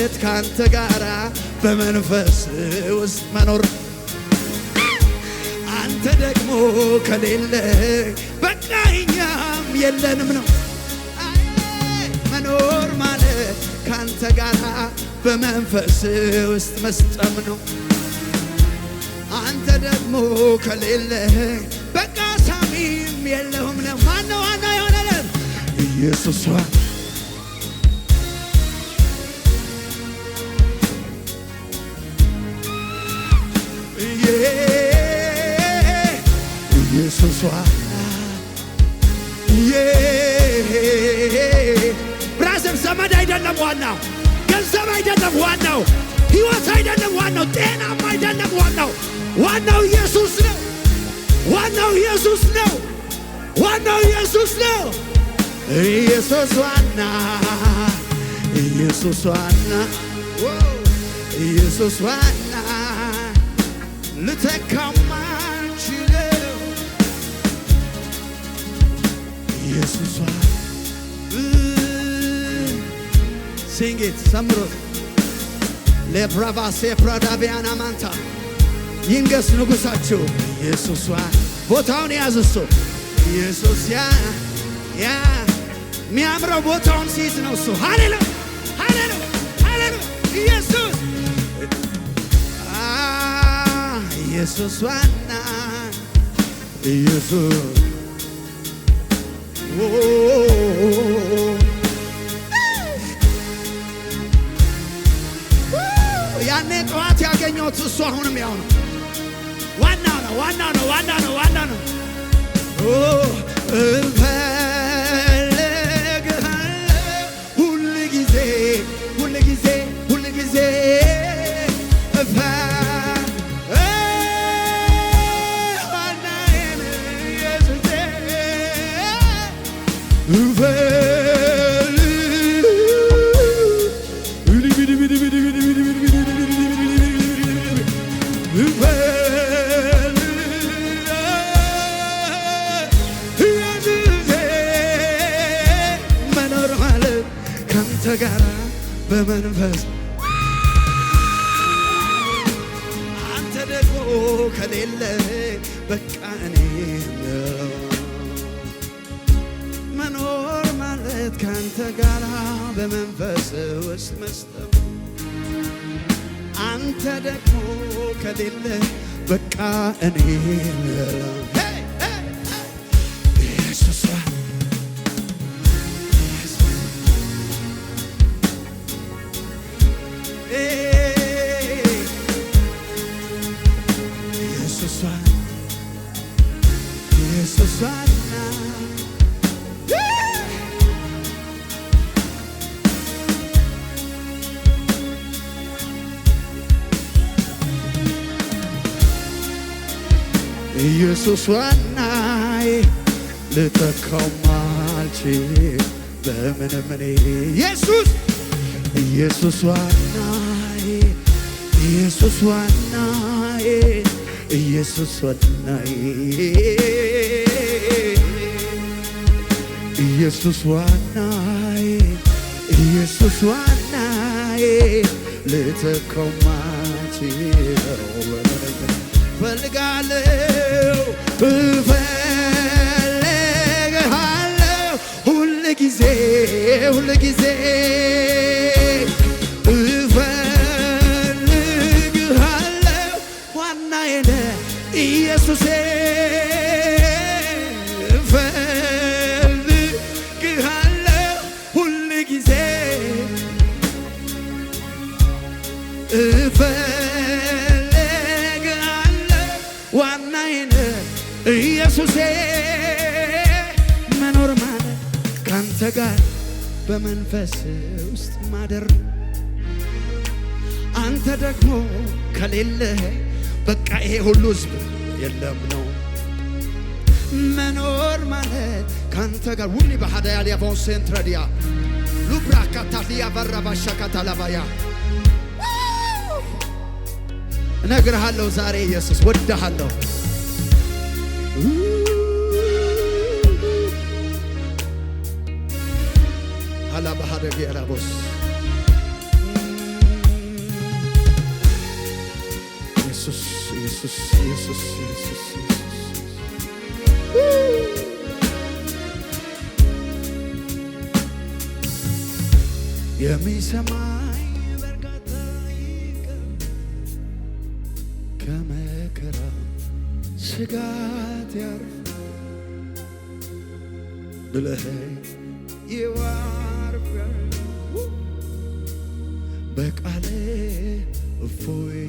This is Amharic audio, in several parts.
ማለት ካንተ ጋራ በመንፈስ ውስጥ መኖር አንተ ደግሞ ከሌለ በቃ እኛም የለንም ነው። መኖር ማለት ካንተ ጋራ በመንፈስ ውስጥ መስጠም ነው። አንተ ደግሞ ከሌለ በቃ ሳሚም የለሁም ነው። ማነው ዋና የሆነልን? ኢየሱስ ኢየሱስ ብራዘር ዘመድ አይደለም ዋናው፣ ገንዘብ አይደለም ዋናው፣ ሕይወት አይደለም ዋናው፣ ጤናም አይደለም ዋናው። ዋናው ኢየሱስ ነው። ዋናው ኢየሱስ ነው። ዋናው ኢየሱስ ነው። ኢየሱስ ዋና፣ ኢየሱስ ዋና፣ ኢየሱስ ዋና ልተካማችለው ኢየሱስ ዋና ሲንጌት ሰምሮት ለብራቫሴ ፕራዳቢያና ማንታ ይንገስ ንጉሳችሁ ኢየሱስ ቦታውን ያዝሱ ኢየሱስ ያ ሚያምረው ቦታውን ሲይዝ ነው እሱ። ሃሌሉያ ሃሌሉያ ሃሌሉያ ኢየሱስ ኢየሱስ ዋና ኢየሱስ ያኔ ጠዋት ያገኘሁት እሱ አሁንም ያው ነው። ዋናው ነው ዋናው ነው ዋናው ነው ዋናው ነው። እፈልግሃለሁ ሁል ጊዜ ሁል ጊዜ ሁል ጊዜ መኖር ማለት ካንተ ጋራ በመንፈስ አንተ ደግሞ ከሌለ በቃ እኔ ነው። መኖር ማለት ካንተ ጋራ በመንፈስ ውስጥ መስጠም አንተ ደግሞ ከሌለ በቃ እኔ ነው። ኢየሱስ ኢየሱስ ኢየሱስ ዋናዬ ልተካው ማልችል በምንም እኔ ኢየሱስ ኢየሱስ ዋናዬ ኢየሱስ ዋናዬ ኢየሱስ ዋናዬ ኢየሱስ ዋናዬ ኢየሱስ ዋናዬ ልተካው ማልችል እፈልግሃለሁ እፈልግሃለሁ ሁል ጊዜ ሁል ጊዜ እፈልግሃለሁ ዋናዬ ነህ ኢየሱሴ እፈልግሃለሁ ሁል ጊዜ ዋናዬ ነህ ኢየሱሴ መኖር ማለት ካንተ ጋር በመንፈስ ውስጥ ማደር አንተ ደግሞ ከሌለ በቃ ይሄ ሁሉ ሕዝብ የለም ነው። መኖር ማለት ካንተ ጋር ሁሉ በሃዳያ ሊያፎን ሴንትራዲያ ሉብራካታሊያ በራባሻካታላባያ እነግርሃለሁ ዛሬ ኢየሱስ ወድሃለሁ። አላ ባህደ ቢራቦስ ኢየሱስ ኢየሱስ ኢየሱስ ኢየሱስ የሚሰማኝ በርካታ ይቅር ከመከራ ስጋት ያርፍ ብለህ ይዋርፋል በቃል እፎይ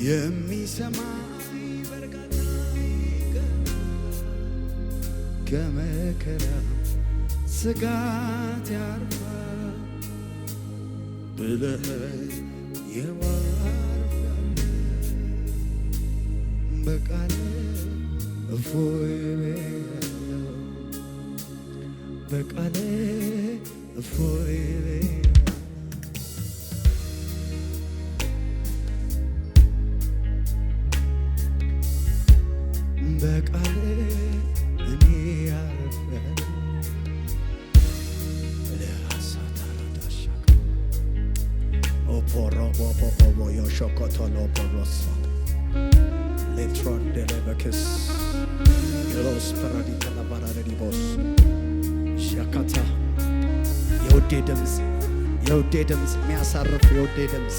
የሚሰማኝ በርካታ ይቅር ከመከራ ስጋት ያርፋል ብለህ ይዋርፋል በቃል እፎይ በቃል እፎይ በቃል እኔ ያርፋል ለሐሳታራዳሻ ኦፖሮቦቦቦቦ የሾኮቶሎ ፖሮስ ሌትሮን ደለበክስ የሎስ ፐራዲታ ላባራዲቦስ ሻካታ የውዴ ድምፅ የሚያሳርፍ የውዴ ድምፅ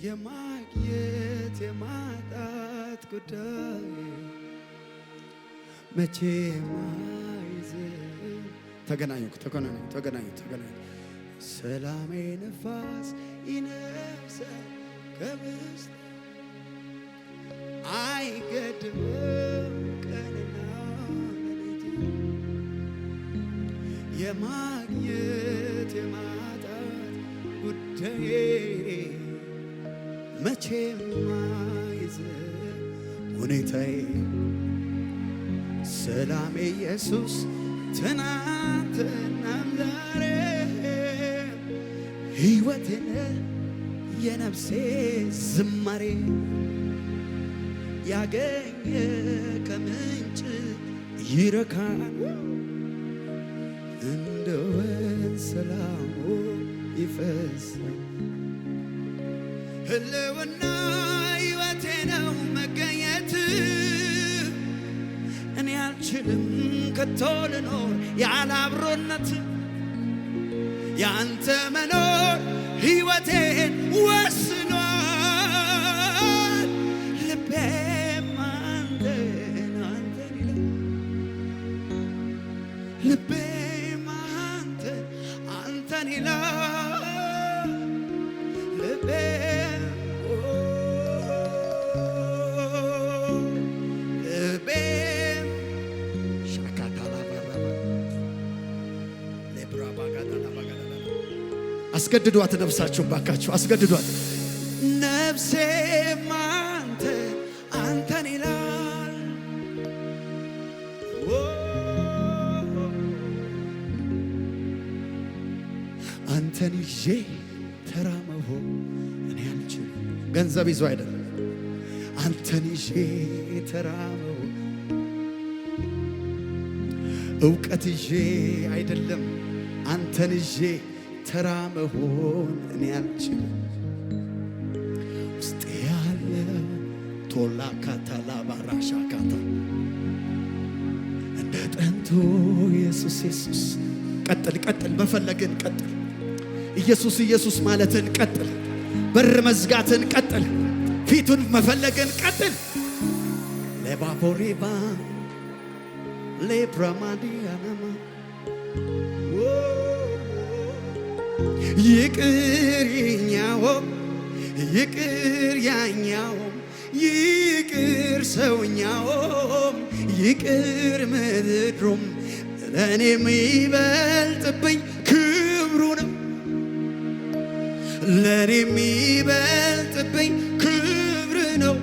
የማግኘት የማጣት ጉዳይ መቼ ማይዝም ተገናኙ ሰላሜ ነፋስ ይነፍሳል ከውስጥ አይገድብም ቀንና ሌሊት የማግኘት የማጣት ጉዳይ መቼም አይዝም ሁኔታዬ ሰላሜ ኢየሱስ ትናንትናም ዛሬ ሕይወቴን የነፍሴ ዝማሬ ያገኘ ከምንጭ ይረካል እንደ ወንዝ ሰላሙ ይፈሳል ህልውና ሕይወቴ ነው መገኘት እኔ አልችልም ከቶ ልኖር ያለ አብሮነት ያንተ መኖር ሕይወቴን ወስኗል ልቤም አንተን ይላል ልቤም አንተን ይላል ልቤም አስገድዷት ነፍሳችሁን ባካችሁ አስገድዷት ነፍሴም አንተን ይላል አንተን ይዤ ተራ መሆን እኔ አልችልም ገንዘብ ይዞ አይደለም አንተን ይዤ ተራ መሆን እውቀት ይዤ አይደለም አንተን ይዤ ተራ መሆን እኔ አልችልም ውስጤ ያለ ቶላ ካታላ ባራሻ ካታ እንደ ጠንቶ ኢየሱስ ቀጥል መፈለግን ቀጥል ኢየሱስ ማለትን ቀጥል በር መዝጋትን ቀጥል ፊቱን መፈለግን ቀጥል ለባቦሪባ ለፕራማዲያናማ ይቅር ያኛውም ይቅር ያኛውም ይቅር ሰውኛውም ይቅር ምድሩም ለእኔ የሚበልጥብኝ ክብሩ ነው ለእኔ የሚበልጥብኝ ክብር ነው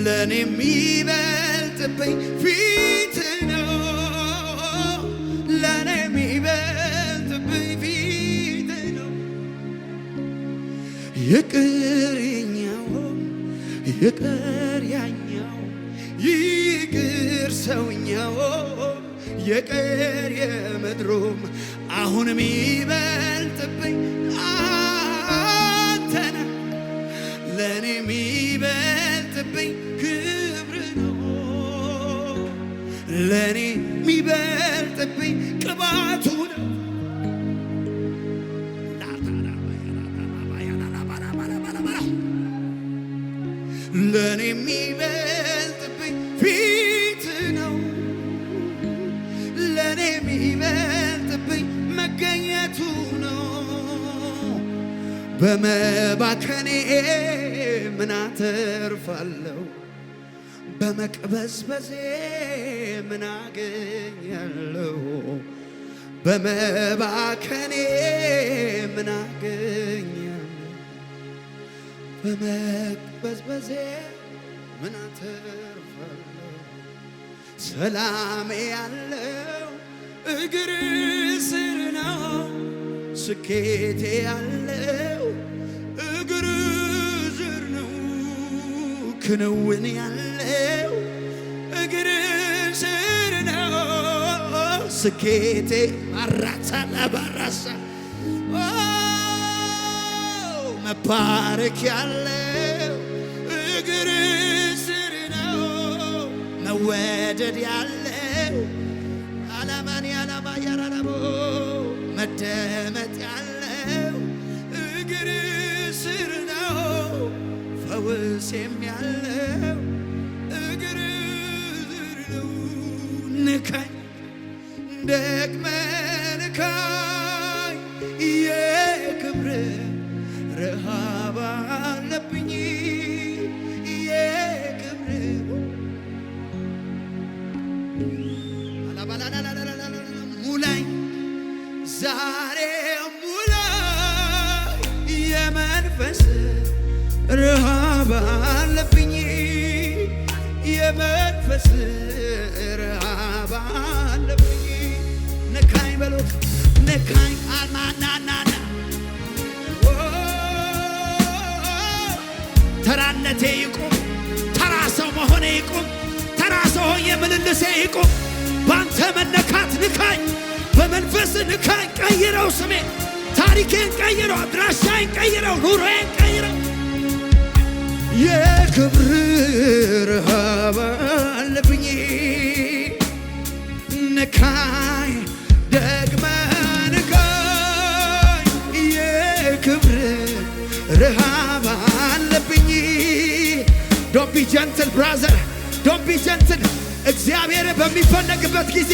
ለእኔ የሚበልጥብኝ ፊት ነው ለእኔ የሚበልጥብኝ ፊት ነው ይቅር ያኛውም ይቅር ያኛውም ይቅር ሰውኛውም ይቅር የምድሩም አሁን የሚበልጥብኝ አንተነ ለኔ የሚበልጥብኝ ክብር ነው ለኔ የሚበልጥብኝ ቅባቱ ነው ለኔ የሚበልጥብኝ ፊት ነው ለኔ የሚበልጥብኝ መገኘቱ ነው በመባከኔ ምን አተርፋለሁ በመቅበዝበዜ ምን አገኛለሁ በመባከኔ ምን አገኛለሁ በመቅበዝበዜ ምን አተርፋለሁ ሰላሜ ያለው እግር ስር ነው ስኬቴ ያለው እግር ስር ነው ክንውን ያለው እግር ስር ነው ስኬቴ አራሳ ለባራሳ መባረክ ያለው እግር ስር ነው መወደድ ያለው አላማን ያላማ ያራራቦ መደመጥ ያለው እግር ስር ነው ፈውሴም ያለው እግር ስር ነው ንካኝ ደግመህ ንካኝ የክብር ረሃብ አለብኝ የክብር ሙላኝ ዛሬ ሙላኝ የመንፈስ ረሃብ አለብኝ የመንፈስ ረሃብ አለብኝ ንካኝ በሉት ንካኝ አማናናና ተራነቴ ይቁም ተራ ሰው መሆኔ ይቁም ተራ ሰው ሆኜ ምልልሴ ይቁም ባንተ መነካት ንካኝ በመንፈስ ንካኝ ቀይረው ስሜ ታሪኬን ቀይረው አድራሻዬን ቀይረው ኑሮዬን ቀይረው የክብር ረሃብ አለብኝ ንካኝ ደግመህ ንካኝ የክብር ረሃብ አለብኝ ዶንት ቢ ጀንትል ብራዘር ዶንት ቢ ጀንትል እግዚአብሔር በሚፈለግበት ጊዜ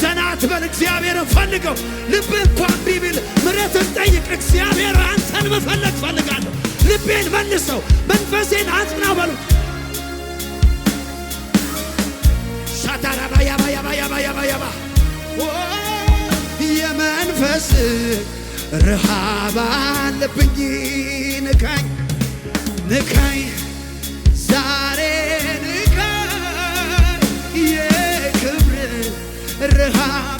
ዘና አትበል እግዚአብሔርን ፈልገው ልብህ እንኳን ቢብል ምሕረትን ጠይቅ እግዚአብሔር አንተን መፈለግ ፈልጋለሁ ልቤን መልሰው መንፈሴን አጽናው በሉት ሻታራባ ያባ ያባ ያባ ያባ ያባ የመንፈስ ረሃብ አለብኝ ንካኝ ንካኝ ዛሬ ንካኝ የክብር ረሃብ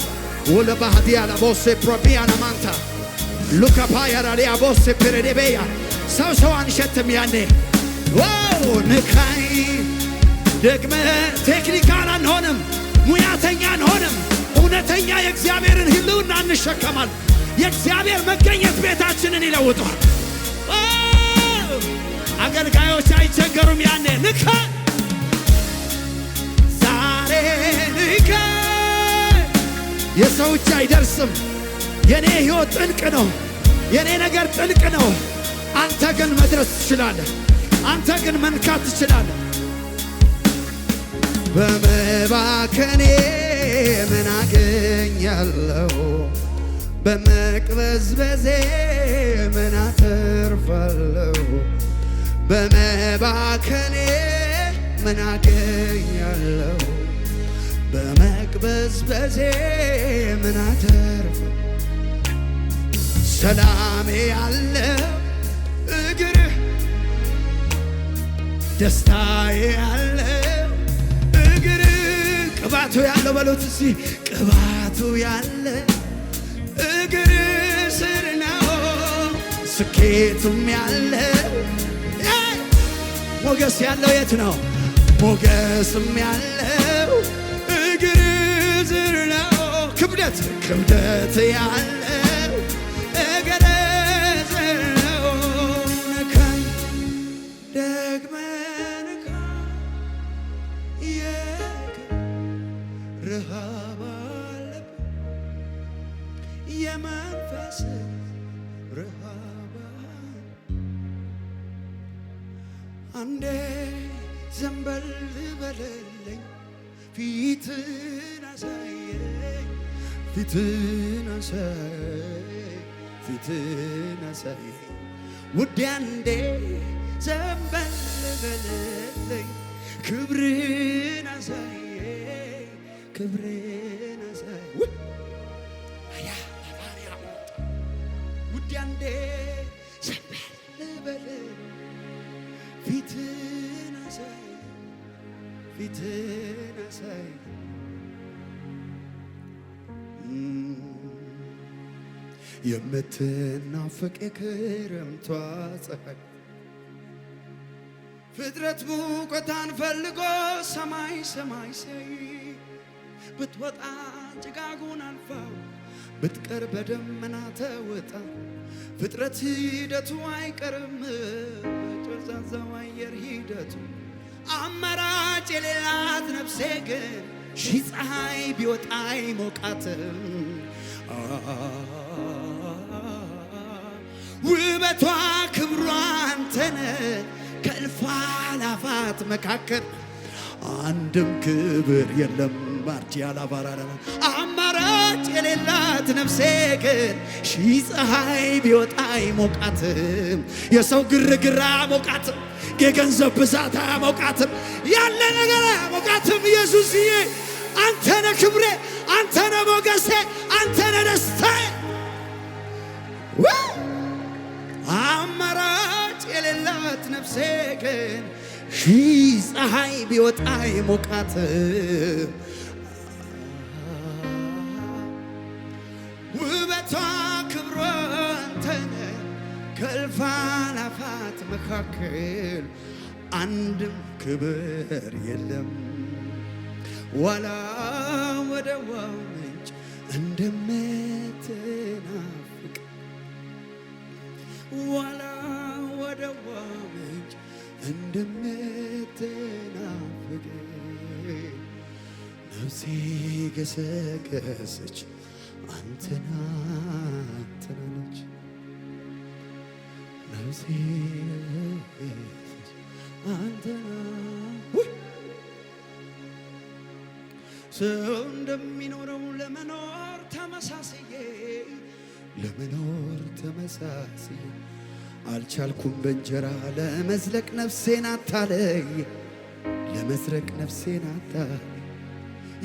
ወለባህዲያ ለቦሴ ፕሮቢያና ማንታ ሉካፓያ ራዲያ ቦሴ ፕሬዴቤያ ሰው አንሸትም ያኔ ዋው ንካኝ ደግመህ ቴክኒካል አንሆንም ሙያተኛ አንሆንም እውነተኛ የእግዚአብሔርን ህልውና እንሸከማል የእግዚአብሔር መገኘት ቤታችንን ይለውጣል አገልጋዮች አይቸገሩም ያኔ ንካኝ ዛሬ ንካኝ የሰው እጅ አይደርስም የኔ ህይወት ጥልቅ ነው የኔ ነገር ጥልቅ ነው አንተ ግን መድረስ ትችላለህ አንተ ግን መንካት ትችላለህ በመባከኔ ምን አገኛለሁ በመቅበዝበዜ ምን አተርፋለሁ በመባከኔ ምን አገኛለሁ በመቅበዝበዜ ምን አተርፋለሁ ሰላሜ ያለው እግርህ ደስታዬ ያለው እግርህ ቅባቱ ያለው በሉት እስቲ ቅባቱ ያለ እግርህ ስር ነው ስኬቱም ያለው ሞገስ ያለው የት ነው ሞገስም ያለው እግርህ ስር ነው ክብደት ያለው እግርህ ስር ነው ረሃብ የመንፈስ ረሃብ አንዴ ዘንበል በለልኝ ፊትን አሳየኝ ፊትን አሳየኝ ውዴ አንዴ ዘንበል በለልኝ ክብርን አሳየኝ ክብርን አሳየኝ ውዴ አንዴ ዘንበል በለልኝ ፊትን አሳየኝ ፊትን አሳየኝ የምትናፍቅ የክረምቷ ፀሐይ ፍጥረት ሙቀቷን ፈልጎ ሰማይ ሰማይ ሳይ ብትወጣ ጭጋጉን አልፋ ብትቀር በደመና ተውጣ ፍጥረት ሂደቱ አይቀርም ጨዛዛው አየር ሂደቱ አማራጭ የሌላት ነፍሴ ግን ሺህ ፀሐይ ቢወጣ አይሞቃትም ውበቷ ክብሯ አንተነ ከእልፍ አእላፋት መካከል አንድም ክብር የለም ማርቲያላ ባራራ አማራጭ የሌላት ነፍሴ ግን ሺህ ፀሐይ ቢወጣ አይሞቃትም የሰው ግርግር አያሞቃትም የገንዘብ ብዛት አያሞቃትም ያለ ነገር አያሞቃትም ኢየሱስዬ አንተነ ክብሬ አንተነ ሞገሴ አንተነ ደስታዬ አማራጭ የሌላት ነፍሴ ግን ሺህ ፀሐይ ቢወጣ አይሞቃትም ውበቷ ክብሯ አንተነ ከእልፍ አእላፋት መካከል አንድም ክብር የለም ዋላ ወደ ውሃው ምንጭ እንደምትናፍቅ ዋላ ወደ ውሃው ምንጭ እንደምትናፍቅ ነፍሴ ገሰገሰች አንተን አለች ነፍሴ ገሰገሰች አንተን ሰው እንደሚኖረው ለመኖር ተመሳስዬ አልቻልኩም በእንጀራ ለመዝለቅ ነፍሴን አታለይ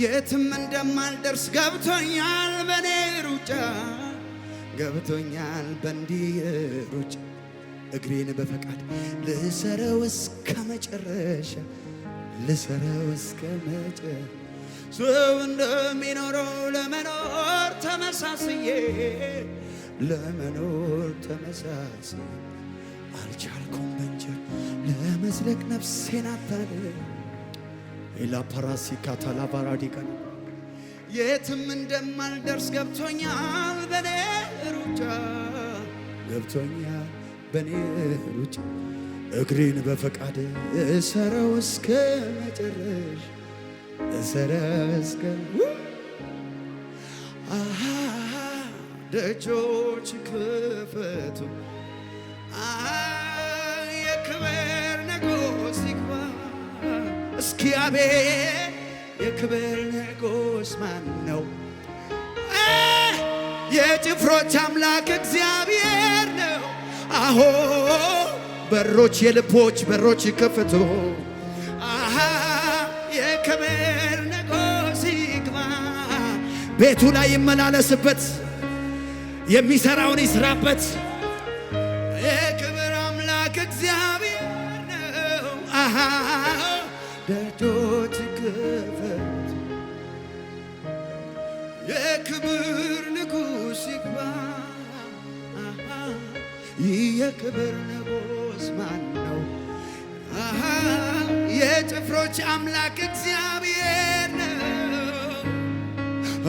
የትም እንደማልደርስ ገብቶኛል በኔ ሩጫ እግሬን በፈቃድ ልሰረው እስከ መጨረሻ ሰው እንደሚኖረው ለመኖር ተመሳስዬ አልቻልኩም በእንጀራ ለመዝለቅ ነፍሴን አታለይ ኤላ ፓራሲካ ታላባራዲካ የትም እንደማልደርስ ገብቶኛል በኔ ሩጫ እግሬን በፈቃድ እሰረው እስከ መጨረሻ ደጆች ክፈቱ የክብር ንጉሥ ይግባ እስኪ አቤት የክብር ንጉሥ ማን ነው የጭፍሮች አምላክ እግዚአብሔር ነው አሆ በሮች የልቦች በሮች ክፈቱ የክብር ንጉሥ ይግባ ቤቱ ላይ ይመላለስበት የሚሰራውን ይስራበት የክብር አምላክ እግዚአብሔር ነው ደጆች ክፈቱ የክብር ንጉሥ ይግባ የክብር ንጉሥ ማን ነው የጭፍሮች አምላክ እግዚአብሔር ነው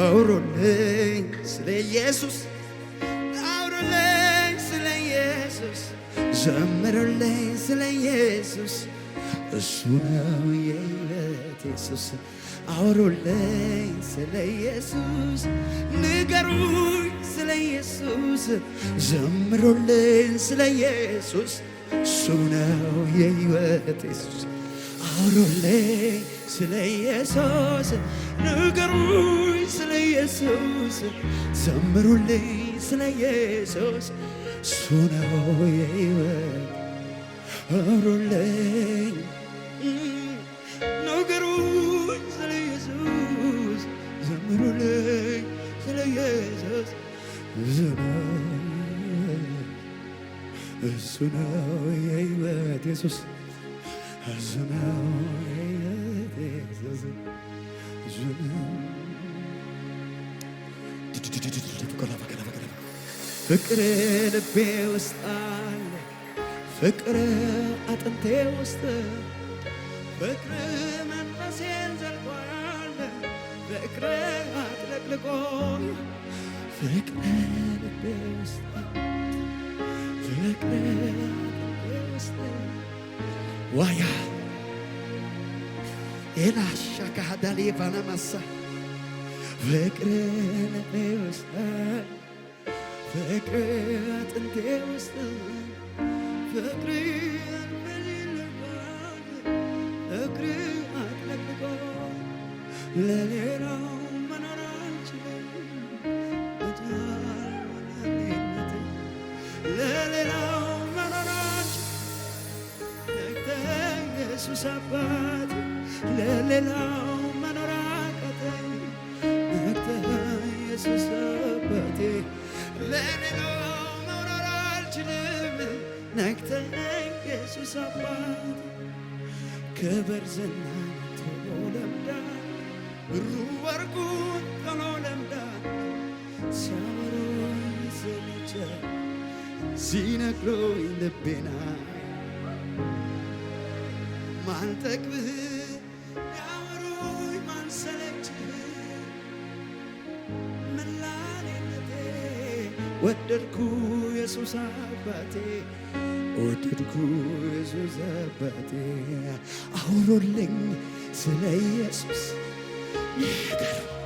አውሩልኝ ስለ ኢየሱስ ዘምሩልኝ ስለ ኢየሱስ እሱ ነው የሕይወት ኢየሱስ። አውሩልኝ ስለ ኢየሱስ፣ ንገሩኝ ስለ ኢየሱስ፣ ዘምሩልኝ ስለ ኢየሱስ። እሱ ነው የሕይወት ኢየሱስ። አውሩልኝ ስለ ኢየሱስ፣ ንገሩኝ ስለ ኢየሱስ፣ ዘምሩልኝ ስለ ኢየሱስ። እሱ ነው የሕይወት። አውሩልኝ ንገሩኝ ስለ ኢየሱስ፣ ዘምሩልኝ ስለ ኢየሱስ። እሱ ነው የሕይወት ኢየሱስ። እሱ ነው የሕይወት ኢየሱስ። እሱ ነው ፍቅር ልቤ ውስጥ አለ፣ ፍቅር አጥንቴ ውስጥ፣ ፍቅር መንፈሴን ዘልቋል፣ ፍቅር አጥለቅልቆኝ፣ ፍቅር ልቤ ውስጥ፣ ፍቅር አጥንቴ ውስጥ ዋያ ኤላሻ ካዳሊ ባናማሳ ፍቅር ልቤ ውስጥ፣ ፍቅር አጥንቴ ውስጥ፣ ፍቅር ፍቅር አጥለቅልቆኝ፣ ለሌላው መኖር አልችልም፣ ለሌላው መኖር አልችልም። ነግተህ ኢየሱስ አባት፣ ለሌላው መኖር አቃተኝ። ነግተህ ኢየሱስ አባቴ፣ ለሌላው መኖር አልችልም። ነግተህ ኢየሱስ አባት፣ ክብር ዝና ቶሎ ለምዳ፣ ብሩ ወርቁ ቶሎ ለምዳ፣ ሲያወሩኝ ይሰለቻል፣ ሲነግሩኝ ልቤና ማልጠግብህ ያወሩኝ ማልሰለችህ መላሌነቴ ወደድኩ ኢየሱስ አባቴ፣ ወደድኩ ኢየሱስ አባቴ። አውሩልኝ ስለ ኢየሱስ ንገሩ